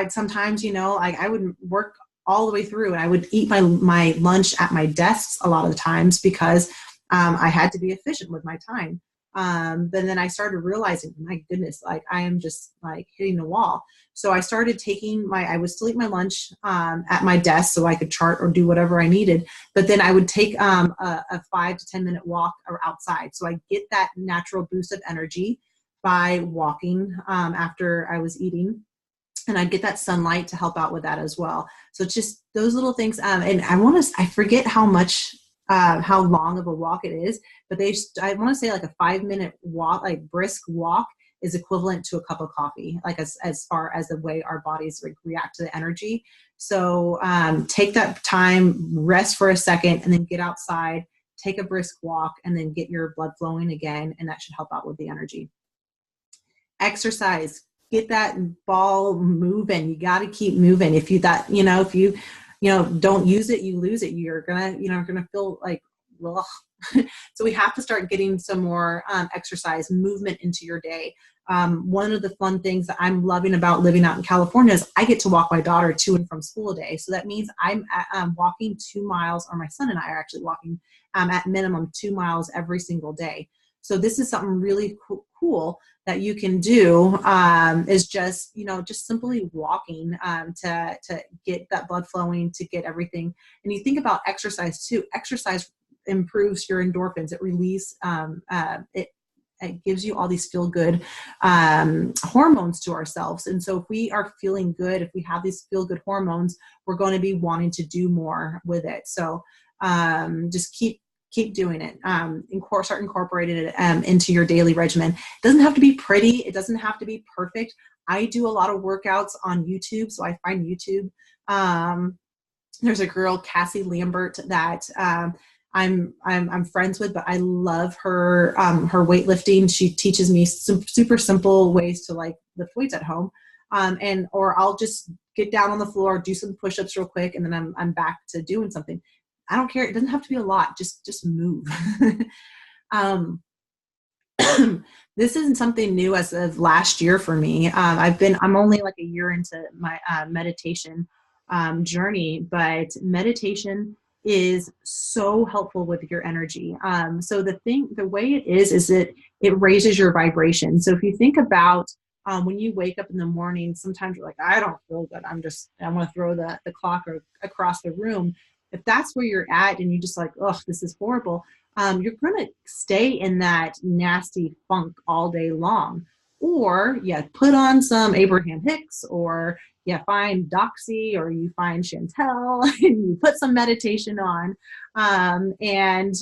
sometimes, I would work all the way through and I would eat my lunch at my desks a lot of the times because I had to be efficient with my time. But then I started realizing, my goodness, I am just hitting the wall. So I started I would still eat my lunch at my desk so I could chart or do whatever I needed. But then I would take a 5 to 10 minute walk outside. So I get that natural boost of energy by walking after I was eating. And I get that sunlight to help out with that as well. So it's just those little things. And I forget how long of a walk it is, but I want to say a 5-minute walk, brisk walk, is equivalent to a cup of coffee, as far as the way our bodies react to the energy. So take that time, rest for a second, and then get outside, take a brisk walk, and then get your blood flowing again, and that should help out with the energy. Exercise, get that ball moving. You got to keep moving. If you don't use it, you lose it. You're gonna feel like, well, so we have to start getting some more exercise movement into your day. One of the fun things that I'm loving about living out in California is I get to walk my daughter to and from school a day. So that means I'm walking 2 miles, or my son and I are actually walking at minimum 2 miles every single day. So this is something really cool that you can do, is just simply walking to get that blood flowing, to get everything. And you think about exercise too. Exercise improves your endorphins. It releases it gives you all these feel good hormones to ourselves. And so if we are feeling good, if we have these feel good hormones, we're going to be wanting to do more with it. So just keep doing it. Start incorporating it into your daily regimen. It doesn't have to be pretty. It doesn't have to be perfect. I do a lot of workouts on YouTube. So I find YouTube. There's a girl, Cassie Lambert, that I'm friends with, but I love her weightlifting. She teaches me some super simple ways to like lift weights at home. Or I'll just get down on the floor, do some push-ups real quick, and then I'm back to doing something. I don't care. It doesn't have to be a lot. Just move. This isn't something new as of last year for me. I'm only like a year into my meditation journey, but meditation is so helpful with your energy. So the way it is it raises your vibration. So if you think about when you wake up in the morning, sometimes you're like, I don't feel good. I want to throw the clock across the room. If that's where you're at and you just like, oh, this is horrible, you're going to stay in that nasty funk all day long. Or put on some Abraham Hicks, or find Doxy, or you find Chantel and you put some meditation on, and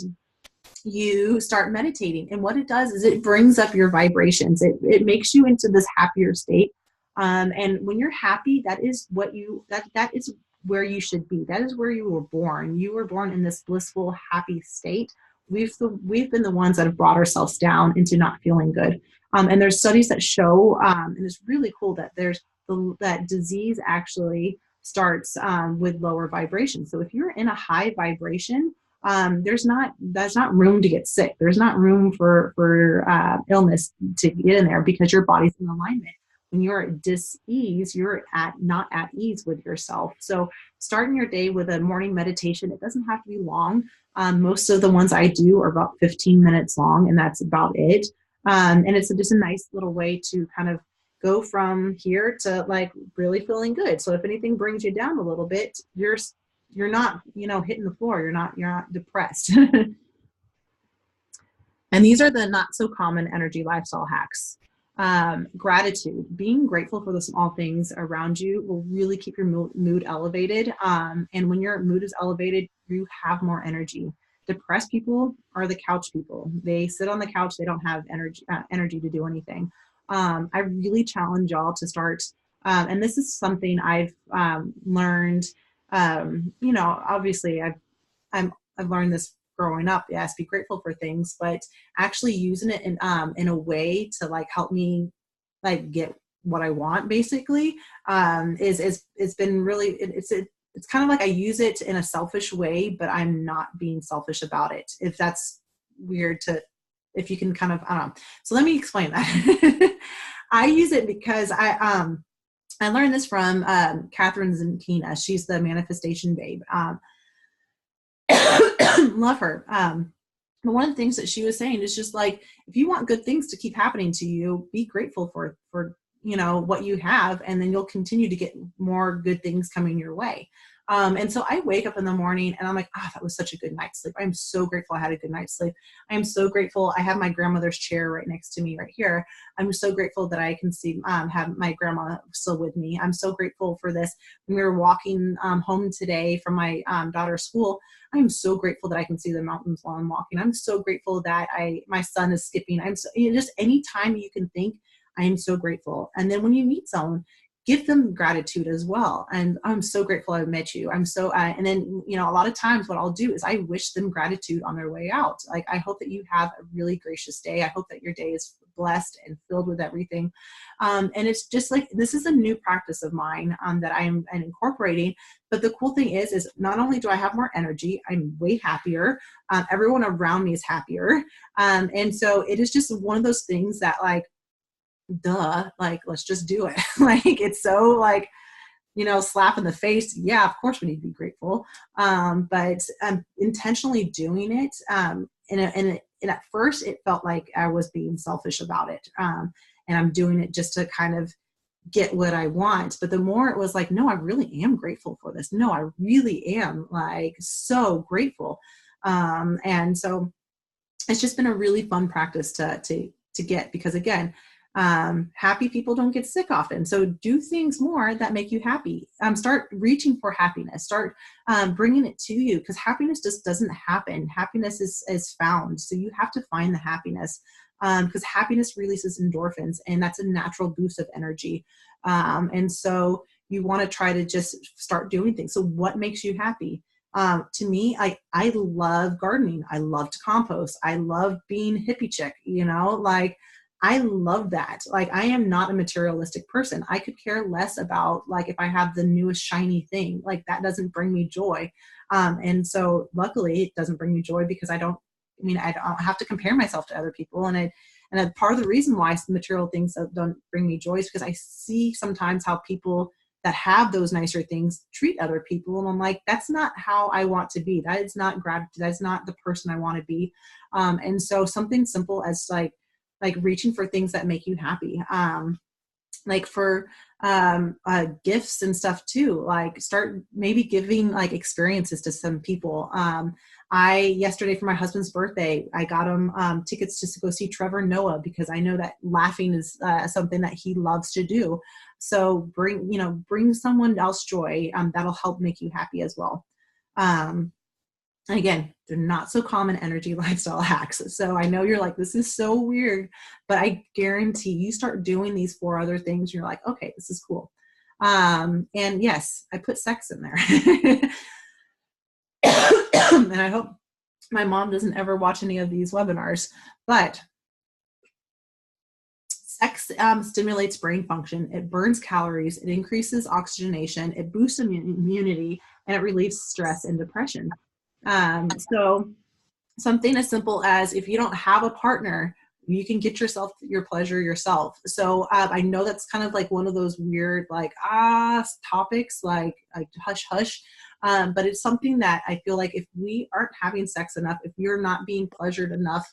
you start meditating. And what it does is it brings up your vibrations. It makes you into this happier state. And when you're happy, that is what that is where you should be. That is where you were born. You were born in this blissful, happy state. We've been the ones that have brought ourselves down into not feeling good. And there's studies that show, and it's really cool that that disease actually starts with lower vibration. So if you're in a high vibration, there's not room to get sick. There's not room for illness to get in there, because your body's in alignment. When you're at dis-ease, you're not at ease with yourself. So starting your day with a morning meditation, it doesn't have to be long. Most of the ones I do are about 15 minutes long, and that's about it. And it's just a nice little way to kind of go from here to like really feeling good. So if anything brings you down a little bit, you're not, hitting the floor. You're not depressed. And these are the not so common energy lifestyle hacks. Gratitude, being grateful for the small things around you will really keep your mood elevated. And when your mood is elevated, you have more energy. Depressed people are the couch people. They sit on the couch. They don't have energy to do anything. I really challenge y'all to start. And this is something I've learned. Obviously I've learned this growing up. Yes, be grateful for things, but actually using it in a way to like help me like get what I want, basically, it's been really, it's kind of like I use it in a selfish way, but I'm not being selfish about it. If that's weird if you can kind of, I don't know. So let me explain that. I use it because I learned this from Catherine Zentina. She's the manifestation babe. Love her. But one of the things that she was saying is just like, if you want good things to keep happening to you, be grateful for what you have, and then you'll continue to get more good things coming your way. And so I wake up in the morning and I'm like, that was such a good night's sleep. I'm so grateful I had a good night's sleep. I am so grateful. I have my grandmother's chair right next to me right here. I'm so grateful that I can see, have my grandma still with me. I'm so grateful for this. When we were walking home today from my daughter's school, I'm so grateful that I can see the mountains while I'm walking. I'm so grateful that my son is skipping. Just any time you can think, I am so grateful. And then when you meet someone, give them gratitude as well. And I'm so grateful I met you. I'm so, and then, a lot of times what I'll do is I wish them gratitude on their way out. Like, I hope that you have a really gracious day. I hope that your day is blessed and filled with everything. And it's just like, this is a new practice of mine that I'm incorporating. But the cool thing is not only do I have more energy, I'm way happier. Everyone around me is happier. And so it is just one of those things that like, duh, like, let's just do it. Like, it's so like, slap in the face. Yeah, of course we need to be grateful. But intentionally doing it. And at first it felt like I was being selfish about it. And I'm doing it just to kind of get what I want. But the more it was like, no, I really am grateful for this. No, I really am like so grateful. And so it's just been a really fun practice to to get, because again, happy people don't get sick often. So do things more that make you happy. Start reaching for happiness. Start bringing it to you, because happiness just doesn't happen. Happiness is found. So you have to find the happiness, because happiness releases endorphins, and that's a natural boost of energy. And so you want to try to just start doing things. So what makes you happy? To me, I love gardening. I love to compost. I love being hippie chick, like I love that. Like, I am not a materialistic person. I could care less about like if I have the newest shiny thing, like that doesn't bring me joy. And so luckily it doesn't bring me joy, because I don't have to compare myself to other people. And part of the reason why material things don't bring me joy is because I see sometimes how people that have those nicer things treat other people. And I'm like, that's not how I want to be. That is not gratitude. That's not the person I want to be. And so something simple as like reaching for things that make you happy. Like for gifts and stuff too, like start maybe giving like experiences to some people. Yesterday for my husband's birthday, I got him tickets just to go see Trevor Noah, because I know that laughing is something that he loves to do. So bring someone else joy. That'll help make you happy as well. And again, they're not so common energy lifestyle hacks. So I know you're like, this is so weird, but I guarantee you start doing these 4 other things, you're like, okay, this is cool. And yes, I put sex in there. And I hope my mom doesn't ever watch any of these webinars, but sex stimulates brain function. It burns calories. It increases oxygenation. It boosts immunity, and it relieves stress and depression. So something as simple as, if you don't have a partner, you can get yourself your pleasure yourself. So I know that's kind of like one of those weird topics, like hush hush. But it's something that I feel like if we aren't having sex enough, if you're not being pleasured enough,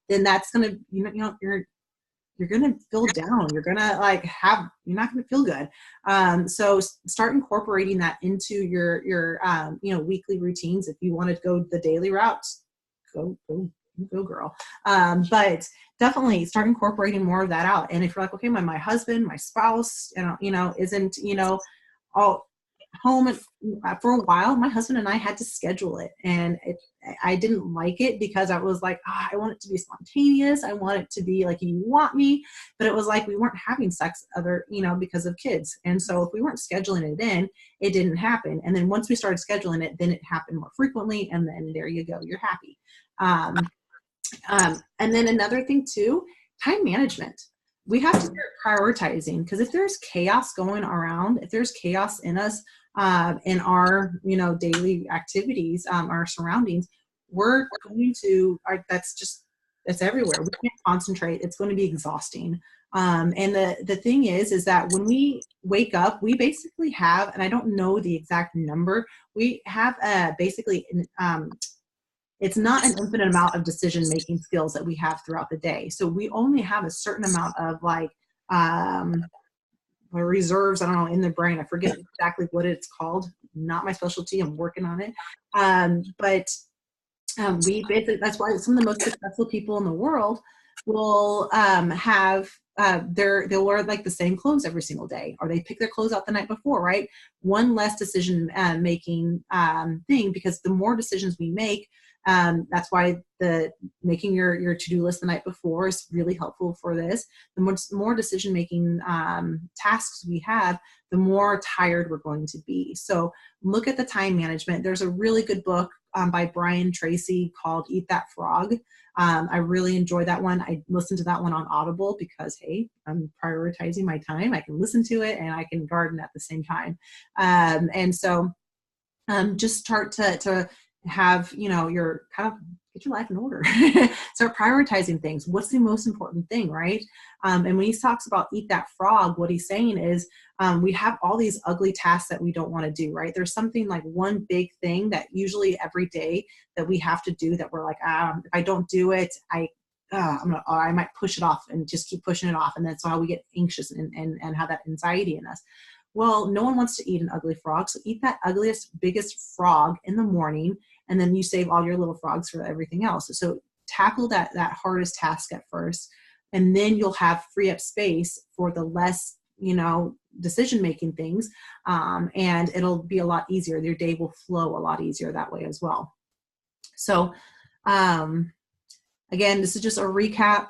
then that's gonna you're gonna feel down. You're gonna you're not gonna feel good. So start incorporating that into your weekly routines. If you want to go the daily routes, go girl. But definitely start incorporating more of that out. And if you're like, okay, my husband, my spouse, isn't all home for a while, my husband and I had to schedule it, and I didn't like it, because I was like, I want it to be spontaneous. I want it to be like you want me, but it was like we weren't having sex because of kids. And so if we weren't scheduling it in, it didn't happen. And then once we started scheduling it, then it happened more frequently, and then there you go, you're happy. And then another thing too, time management. We have to start prioritizing, because if there's chaos going around, if there's chaos in us, in our daily activities, our surroundings, we're going to that's everywhere. We can't concentrate. It's going to be exhausting. And the thing is that when we wake up, we basically have, and I don't know the exact number, we have basically it's not an infinite amount of decision-making skills that we have throughout the day. So we only have a certain amount of reserves, I don't know, in the brain. I forget exactly what it's called. Not my specialty. I'm working on it. But we basically, that's why some of the most successful people in the world will have they'll wear like the same clothes every single day, or they pick their clothes out the night before, right? One less decision making thing, because the more decisions we make, that's why the making your to-do list the night before is really helpful for this. The more decision-making tasks we have, the more tired we're going to be. So look at the time management. There's a really good book by Brian Tracy called Eat That Frog. I really enjoy that one. I listened to that one on Audible because, hey, I'm prioritizing my time. I can listen to it and I can garden at the same time. And so just start to have, your kind of get your life in order. Start prioritizing things. What's the most important thing, right? And when he talks about eat that frog, what he's saying is we have all these ugly tasks that we don't want to do, right? There's something like one big thing that usually every day that we have to do that we're like, if I don't do it, I might push it off and just keep pushing it off. And that's how we get anxious and have that anxiety in us. Well, no one wants to eat an ugly frog. So eat that ugliest, biggest frog in the morning, and then you save all your little frogs for everything else. So tackle that hardest task at first. and then you'll have free up space for the less, decision-making things. And it'll be a lot easier. Your day will flow a lot easier that way as well. So, again, this is just a recap.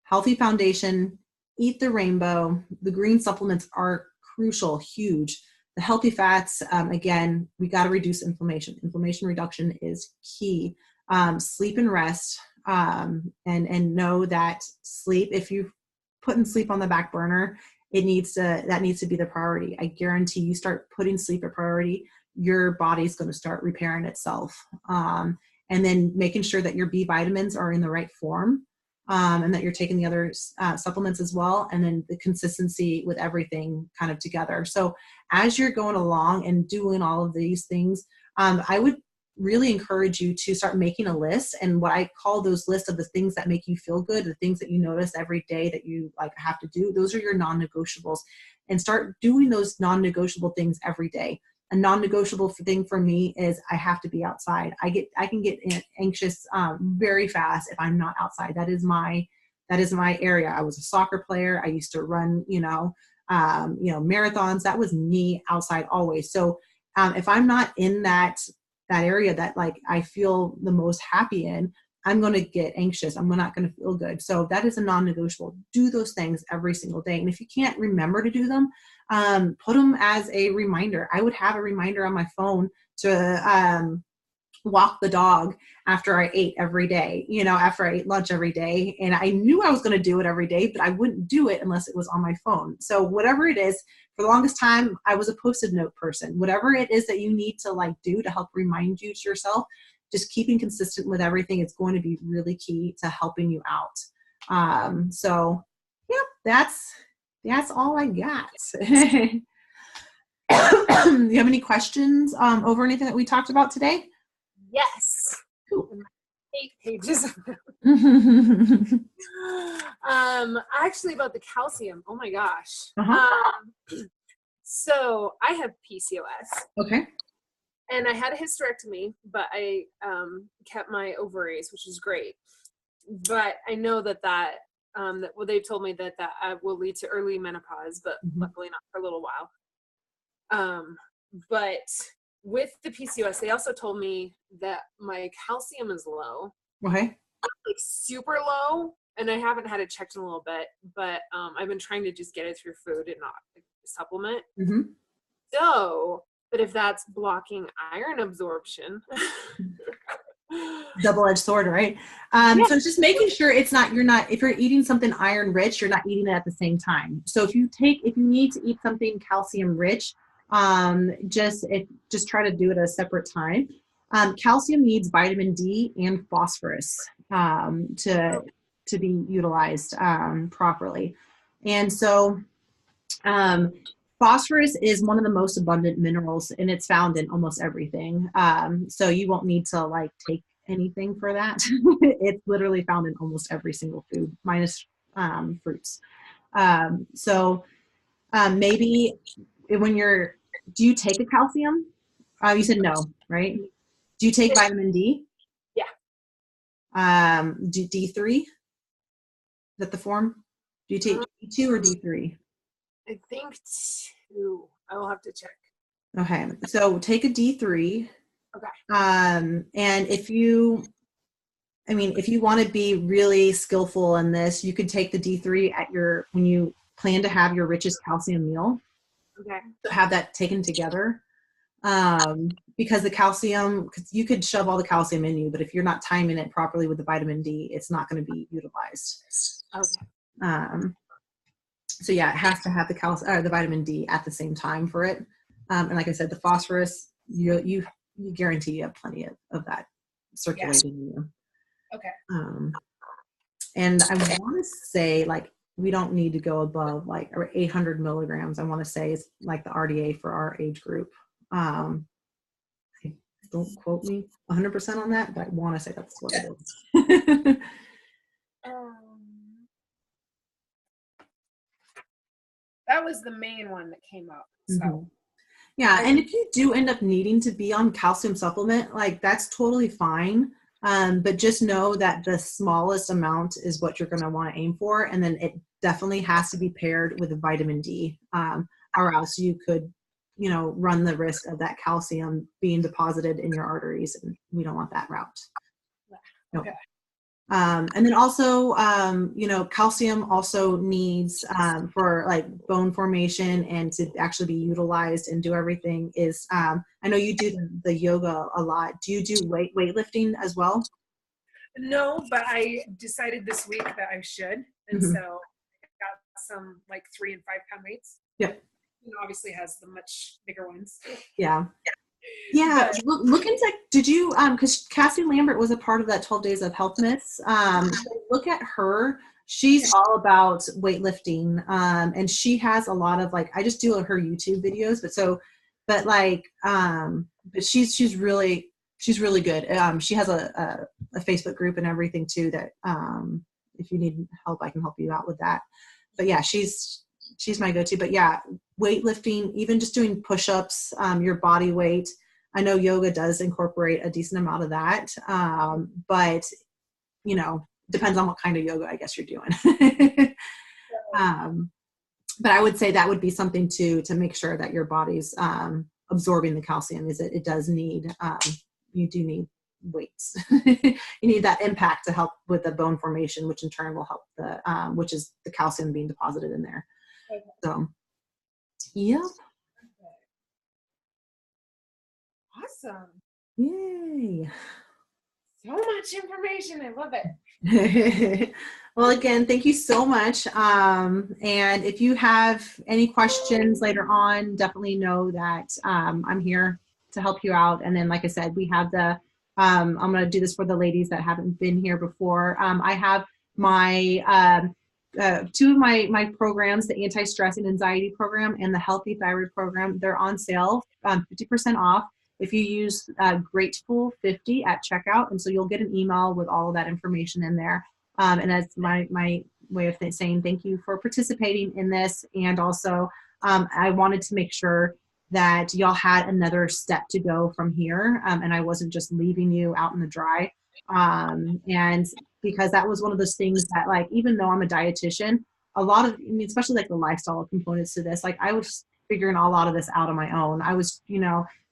Healthy foundation, eat the rainbow. The green supplements are crucial, huge. The healthy fats, again, we got to reduce inflammation. Inflammation reduction is key. Sleep and rest, and know that sleep, if you putting sleep on the back burner, that needs to be the priority. I guarantee you start putting sleep a priority, your body's going to start repairing itself. And then making sure that your B vitamins are in the right form, and that you're taking the other supplements as well. And then the consistency with everything kind of together. So as you're going along and doing all of these things, I would really encourage you to start making a list. And what I call those lists of the things that make you feel good, the things that you notice every day that you like have to do, those are your non-negotiables, and start doing those non-negotiable things every day. A non-negotiable thing for me is I have to be outside. I can get anxious very fast if I'm not outside. That is my area. I was a soccer player. I used to run, marathons. That was me outside always. So if I'm not in that area that like I feel the most happy in, I'm going to get anxious. I'm not going to feel good. So that is a non-negotiable. Do those things every single day. And if you can't remember to do them, put them as a reminder. I would have a reminder on my phone to walk the dog after I ate every day, after I ate lunch every day. And I knew I was going to do it every day, but I wouldn't do it unless it was on my phone. So whatever it is, for the longest time, I was a Post-it note person. Whatever it is that you need to do to help remind you to yourself, just keeping consistent with everything is going to be really key to helping you out. So yeah, that's all I got. Do you have any questions over anything that we talked about today? Yes. Cool. 8 pages. Actually about the calcium. Oh my gosh. So I have PCOS. Okay. And I had a hysterectomy, but I kept my ovaries, which is great. But I know that they've told me that will lead to early menopause, but luckily not for a little while. But with the PCOS, they also told me that my calcium is low. Okay. Like super low. And I haven't had it checked in a little bit, but I've been trying to just get it through food and not supplement. Mm-hmm. So, but if that's blocking iron absorption. Double-edged sword, right? So it's just making sure if you're eating something iron rich, you're not eating it at the same time. So if you need to eat something calcium rich, just try to do it at a separate time. Calcium needs vitamin D and phosphorus to be utilized properly. And so phosphorus is one of the most abundant minerals, and it's found in almost everything. So you won't need to take anything for that. It's literally found in almost every single food, minus fruits. So maybe do you take a calcium? You said no, right? Do you take vitamin D? Yeah. D3? Is that the form? Do you take D2 or D3? I think 2. I will have to check. Okay, so take a D3. Okay. And if you want to be really skillful in this, you could take the D3 when you plan to have your richest calcium meal. Okay. So have that taken together. Because the calcium, because you could shove all the calcium in you, but if you're not timing it properly with the vitamin D, it's not going to be utilized. Okay. So yeah, it has to have the vitamin D at the same time for it. And like I said, the phosphorus, you guarantee you have plenty of that circulating in you. Okay. And I want to say we don't need to go above 800 milligrams. I want to say it's like the RDA for our age group. Don't quote me 100% on that, but I want to say that's what it is. That was the main one that came up. So yeah, and if you do end up needing to be on calcium supplement, that's totally fine. But just know that the smallest amount is what you're going to want to aim for. And then it definitely has to be paired with a vitamin D, or else you could, run the risk of that calcium being deposited in your arteries. And we don't want that route. No. Okay. And then also, calcium also needs for like bone formation and to actually be utilized and do everything is, I know you do the yoga a lot. Do you do weightlifting as well? No, but I decided this week that I should. And so I got some like 3 and 5 pound weights. Yep. Obviously has the much bigger ones. Yeah. Yeah, look into, did you, because Cassie Lambert was a part of that 12 Days of Health Myths. So look at her. She's all about weightlifting. And she has a lot of like, I just do her YouTube videos, but she's really good. She has a Facebook group and everything too that, if you need help, I can help you out with that. But yeah, she's my go-to. But yeah, weightlifting, even just doing push-ups, your body weight. I know yoga does incorporate a decent amount of that, but depends on what kind of yoga I guess you're doing. But I would say that would be something to make sure that your body's absorbing the calcium. Is it does need, you do need weights. You need that impact to help with the bone formation, which in turn will help which is the calcium being deposited in there. Okay. So, yep. Awesome. Yay. So much information. I love it. Well, again, thank you so much. And if you have any questions later on, definitely know that I'm here to help you out. And then, like I said, we have I'm going to do this for the ladies that haven't been here before. I have my 2 of my programs, the anti-stress and anxiety program and the healthy thyroid program. They're on sale, 50% off if you use Grateful50 at checkout. And so you'll get an email with all of that information in there. And that's my way of saying thank you for participating in this. And also, I wanted to make sure that y'all had another step to go from here. And I wasn't just leaving you out in the dry. And because that was one of those things that, like, even though I'm a dietitian, a lot of, especially like the lifestyle components to this, like I was figuring a lot of this out on my own. I was,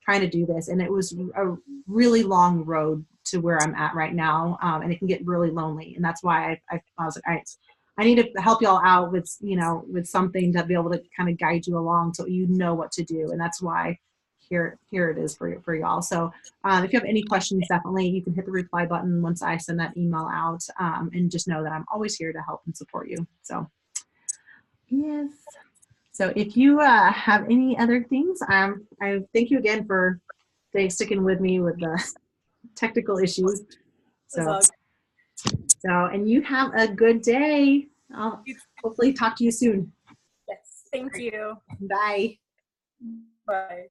trying to do this, and it was a really long road to where I'm at right now. And it can get really lonely. And that's why I was like, all right, I need to help y'all out with, with something to be able to kind of guide you along so you know what to do. And that's why here it is for y'all. So if you have any questions, definitely you can hit the reply button once I send that email out, and just know that I'm always here to help and support you. So yes. So if you have any other things, I thank you again for sticking with me with the technical issues. So and you have a good day. I'll hopefully talk to you soon. Yes. Thank you. Bye. Bye.